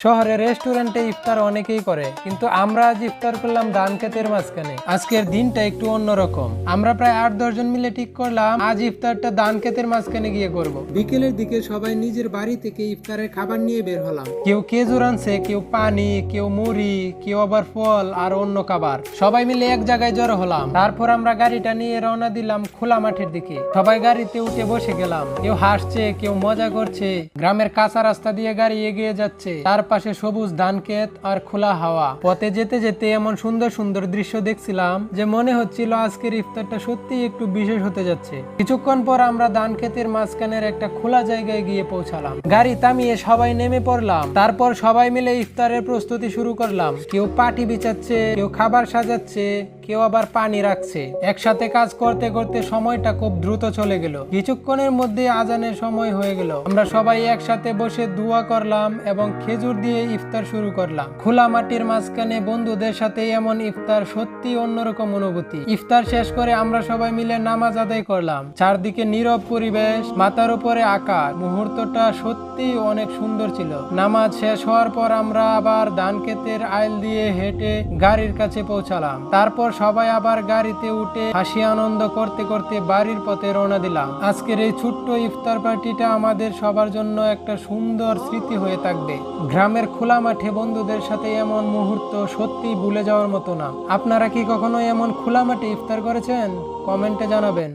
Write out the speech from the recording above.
শহরে রেস্টুরেন্টে ইফতার অনেকেই করে, কিন্তু আমরা আজ ইফতার করলাম ধান ক্ষেতের মাঝখানে। আজকের দিনটা একটু অন্যরকম। আমরা প্রায় 8-10 জন মিলে ঠিক করলাম আজ ইফতারটা ধান ক্ষেতের মাঝখানে গিয়ে করব। বিকেলের দিকে সবাই নিজের বাড়ি থেকে ইফতারের খাবার নিয়ে বের হলাম। কেউ খেজুর আনছে, কেউ পানি, কেউ মুড়ি, কেউ আবার ফল আর অন্য খাবার। সবাই মিলে এক জায়গায় জড়ো হলাম। তারপর আমরা গাড়িটা নিয়ে রওনা দিলাম খোলা মাঠের দিকে। সবাই গাড়িতে উঠে বসে গেলাম। কেউ হাসছে, কেউ মজা করছে। গ্রামের কাঁচা রাস্তা দিয়ে গাড়ি এগিয়ে যাচ্ছে। পাশে সবুজ ধান ক্ষেত আর খোলা হাওয়া। পথে যেতে যেতে এমন সুন্দর সুন্দর দৃশ্য দেখছিলাম যে মনে হচ্ছিল আজকের ইফতারটা সত্যি একটু বিশেষ হতে যাচ্ছে। কিছুক্ষণ পর আমরা ধান ক্ষেতের মাঝখানের একটা খোলা জায়গায় গিয়ে পৌঁছালাম। গাড়ি থামিয়ে সবাই নেমে পড়লাম। তারপর সবাই মিলে ইফতারের প্রস্তুতি শুরু করলাম। কেউ পাটি বিছাচ্ছে, কেউ খাবার সাজাচ্ছে, কেউ আবার পানি রাখছে। একসাথে কাজ করতে করতে সময়টা খুব দ্রুত চলে গেল। কিছুক্ষণের মধ্যে আজানের সময় হয়ে গেল। আমরা সবাই একসাথে বসে দোয়া করলাম এবং খেজুর দিয়ে ইফতার শুরু করলাম। খোলা মাটির মাঝখানে বন্ধুদের সাথে এমন ইফতার সত্যি অন্যরকম অনুভূতি। ইফতার শেষ করে আমরা সবাই মিলে নামাজ আদায় করলাম। চারদিকে নীরব পরিবেশ, মাথার উপরে আকাশ। মুহূর্তটা সত্যি অনেক সুন্দর ছিল। নামাজ শেষ হওয়ার পর আমরা আবার ধান ক্ষেতের আইল দিয়ে হেঁটে গাড়ির কাছে পৌঁছালাম। তারপর সবাই আবার গাড়িতে উঠে হাসি আনন্দ করতে করতে বাড়ির পথে রওনা দিলাম। আজকের এই ছোট্ট ইফতার পার্টিটা আমাদের সবার জন্য একটা সুন্দর স্মৃতি হয়ে থাকবে। গ্রামের খোলা মাঠে বন্ধুদের সাথে এমন মুহূর্ত সত্যি ভুলে যাওয়ার মতো না। আপনারা কি কখনো এমন খোলা মাঠে ইফতার করেছেন? কমেন্টে জানাবেন।